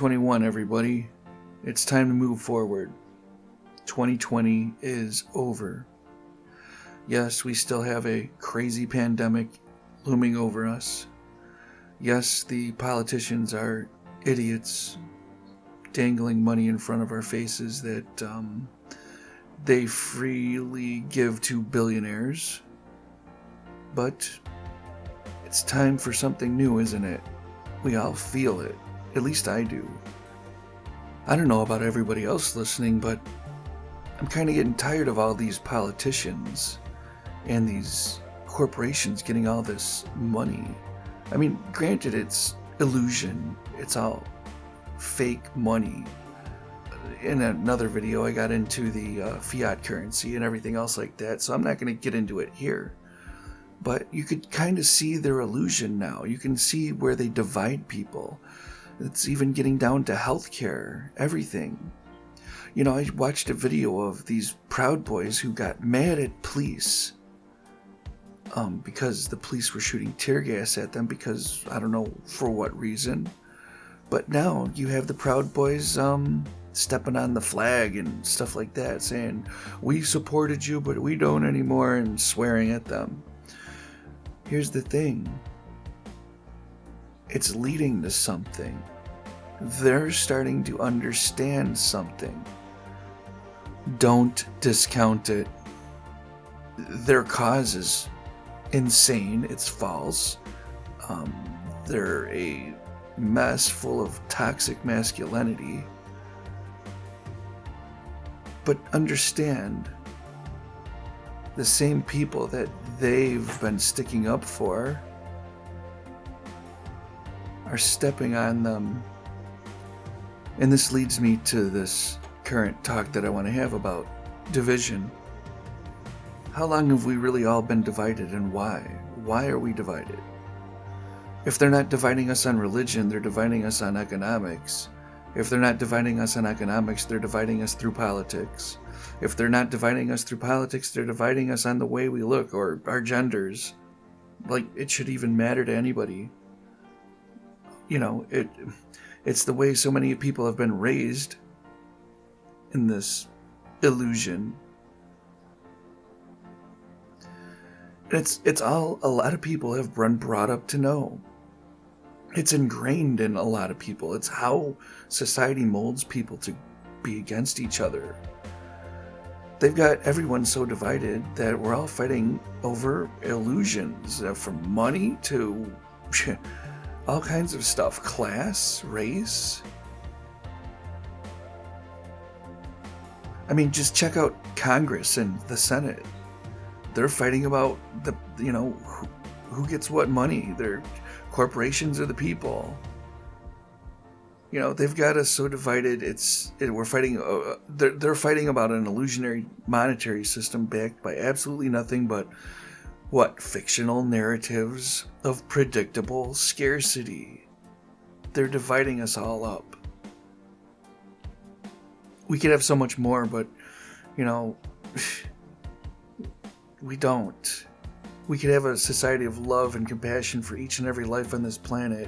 2021, everybody. It's time to move forward. 2020 is over. Yes, we still have a crazy pandemic looming over us. Yes, the politicians are idiots dangling money in front of our faces that they freely give to billionaires. But it's time for something new, isn't it? We all feel it. At least I do. I don't know about everybody else listening, but I'm kind of getting tired of all these politicians and these corporations getting all this money. I mean, granted, it's illusion. It's all fake money. In another video, I got into the fiat currency and everything else like that, so I'm not going to get into it here. But you could kind of see their illusion now. You can see where they divide people. It's even getting down to healthcare, everything. You know, I watched a video of these Proud Boys who got mad at police because the police were shooting tear gas at them because, I don't know for what reason. But now you have the Proud Boys stepping on the flag and stuff like that, saying, "We supported you, but we don't anymore," and swearing at them. Here's the thing. It's leading to something. They're starting to understand something. Don't discount it. Their cause is insane. It's false. They're a mess full of toxic masculinity. But understand, the same people that they've been sticking up for are stepping on them. And this leads me to this current talk that I want to have about division. How long have we really all been divided, and why? Why are we divided? If they're not dividing us on religion, they're dividing us on economics. If they're not dividing us on economics, they're dividing us through politics. If they're not dividing us through politics, they're dividing us on the way we look or our genders. Like, it should even matter to anybody. You know, it's the way so many people have been raised in this illusion. It's all a lot of people have been brought up to know. It's ingrained in a lot of people. It's how society molds people to be against each other. They've got everyone so divided that we're all fighting over illusions, from money to all kinds of stuff. Class, race. I mean, just check out Congress and the Senate. They're fighting about who gets what money. They're corporations or the people. You know, they've got us so divided. We're fighting. They're fighting about an illusionary monetary system backed by absolutely nothing but fictional narratives of predictable scarcity. They're dividing us all up. We could have so much more, but we don't. We could have a society of love and compassion for each and every life on this planet,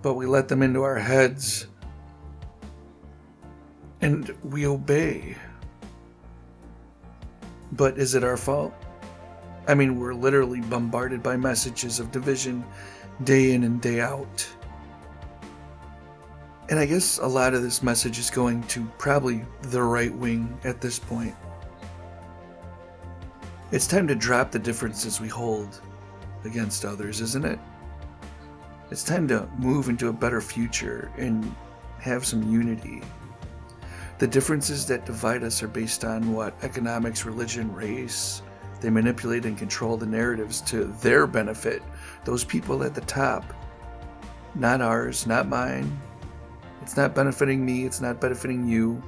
but we let them into our heads and we obey. But is it our fault? I mean, we're literally bombarded by messages of division day in and day out. And I guess a lot of this message is going to probably the right wing at this point. It's time to drop the differences we hold against others, isn't it? It's time to move into a better future and have some unity. The differences that divide us are based on economics, religion, race. They manipulate and control the narratives to their benefit. Those people at the top. Not ours, not mine. It's not benefiting me, it's not benefiting you.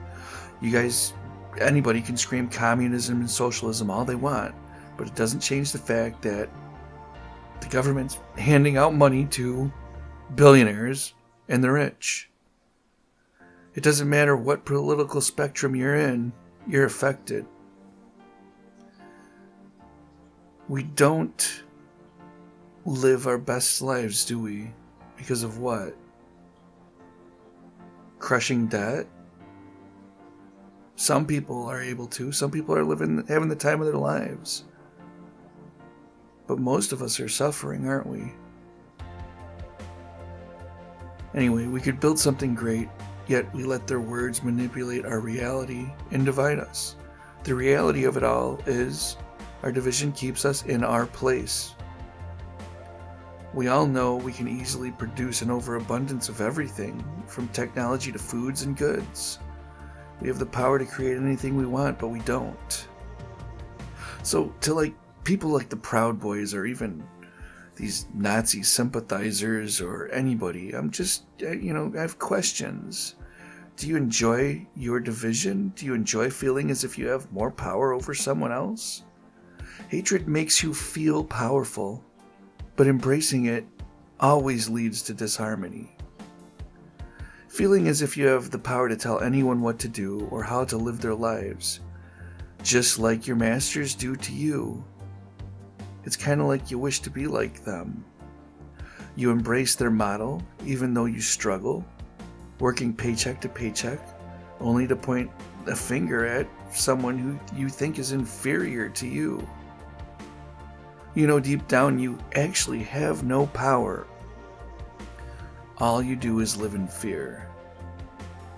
You guys, anybody can scream communism and socialism all they want, but it doesn't change the fact that the government's handing out money to billionaires and the rich. It doesn't matter what political spectrum you're in, you're affected. We don't live our best lives, do we? Because of what? crushing debt. Some people are able to. Some people are having the time of their lives. But most of us are suffering, aren't we? Anyway, we could build something great, yet we let their words manipulate our reality and divide us. The reality of it all is our division keeps us in our place. We all know we can easily produce an overabundance of everything, from technology to foods and goods. We have the power to create anything we want, but we don't. So to people like the Proud Boys, or even these Nazi sympathizers, or anybody, I'm just, I have questions. Do you enjoy your division? Do you enjoy feeling as if you have more power over someone else? Hatred makes you feel powerful, but embracing it always leads to disharmony. Feeling as if you have the power to tell anyone what to do or how to live their lives, just like your masters do to you. It's kind of like you wish to be like them. You embrace their model, even though you struggle, working paycheck to paycheck, only to point a finger at someone who you think is inferior to you. You know deep down you actually have no power. All you do is live in fear.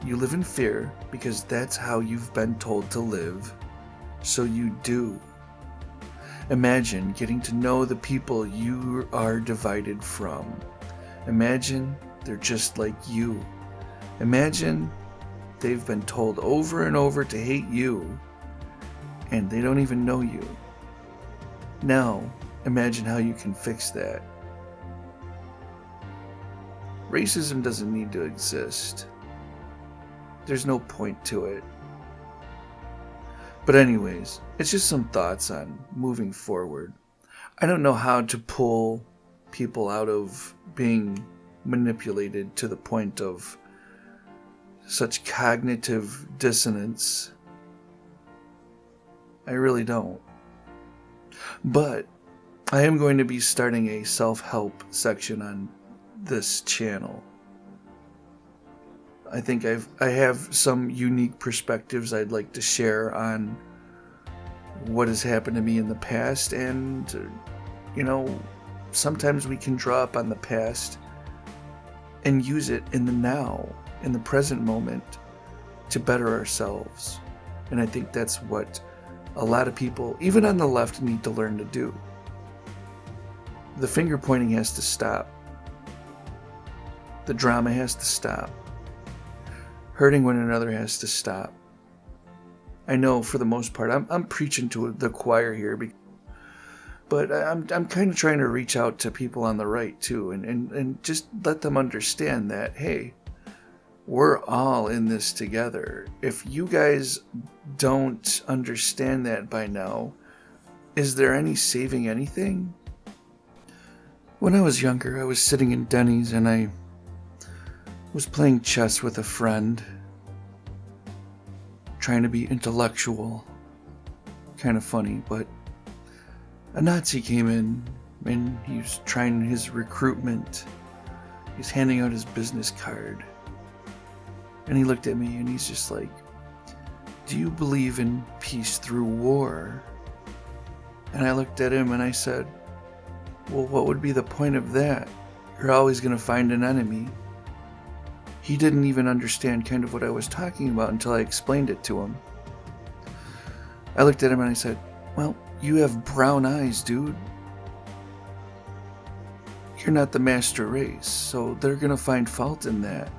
You live in fear because that's how you've been told to live, so you do. Imagine getting to know the people you are divided from. Imagine they're just like you. Imagine they've been told over and over to hate you, and they don't even know you. Now, imagine how you can fix that. Racism doesn't need to exist. There's no point to it. But anyways, it's just some thoughts on moving forward. I don't know how to pull people out of being manipulated to the point of such cognitive dissonance. I really don't. But I am going to be starting a self-help section on this channel. I think I have some unique perspectives I'd like to share on what has happened to me in the past, and sometimes we can draw up on the past and use it in the now, in the present moment, to better ourselves. And I think that's what a lot of people, even on the left, need to learn to do. The finger pointing has to stop. The drama has to stop. Hurting one another has to stop. I know for the most part I'm preaching to the choir here, but I'm kind of trying to reach out to people on the right too, and just let them understand that, hey, we're all in this together. If you guys don't understand that by now, is there any saving anything? When I was younger, I was sitting in Denny's and I was playing chess with a friend, trying to be intellectual. Kind of funny, but a Nazi came in and he was trying his recruitment. He's handing out his business card. And he looked at me and he's just like, "Do you believe in peace through war?" And I looked at him and I said, "Well, what would be the point of that? You're always going to find an enemy." He didn't even understand kind of what I was talking about until I explained it to him. I looked at him and I said, "Well, you have brown eyes, dude. You're not the master race, so they're going to find fault in that."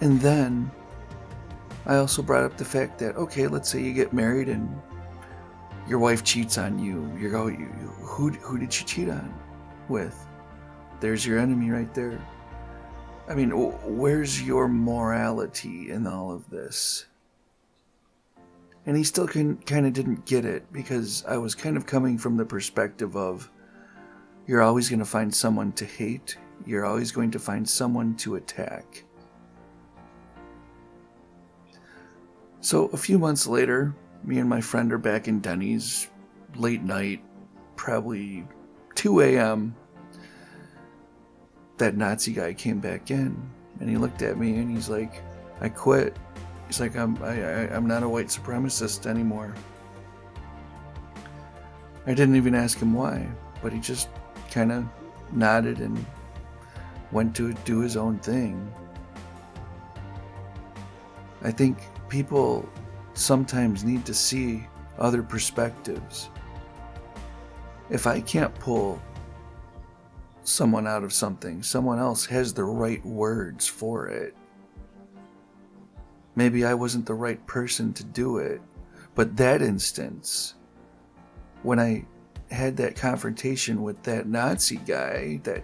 And then I also brought up the fact that, okay, let's say you get married and your wife cheats on you. Who did she cheat on with? There's your enemy right there. I mean, where's your morality in all of this? And he still kind of didn't get it, because I was kind of coming from the perspective of, you're always going to find someone to hate. You're always going to find someone to attack. So a few months later, me and my friend are back in Denny's, late night, probably 2 a.m. That Nazi guy came back in, and he looked at me and he's like, I quit. He's like, I'm not a white supremacist anymore. I didn't even ask him why, but he just kind of nodded and went to do his own thing. I think people sometimes need to see other perspectives. If I can't pull someone out of something, someone else has the right words for it. Maybe I wasn't the right person to do it, but that instance, when I had that confrontation with that Nazi guy that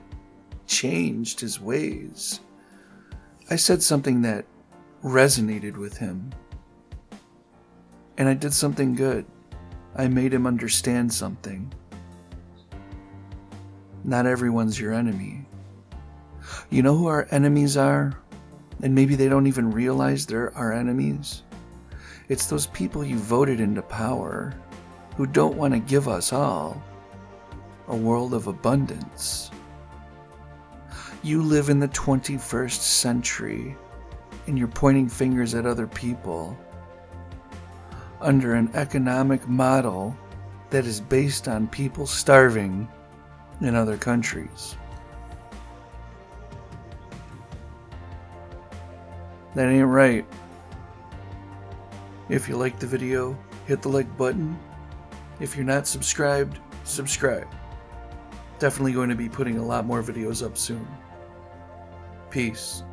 changed his ways, I said something that resonated with him. And I did something good. I made him understand something. Not everyone's your enemy. You know who our enemies are? And maybe they don't even realize they're our enemies. It's those people you voted into power who don't want to give us all a world of abundance. You live in the 21st century and you're pointing fingers at other people under an economic model that is based on people starving in other countries. That ain't right. If you liked the video, hit the like button. If you're not subscribed, subscribe. Definitely going to be putting a lot more videos up soon. Peace.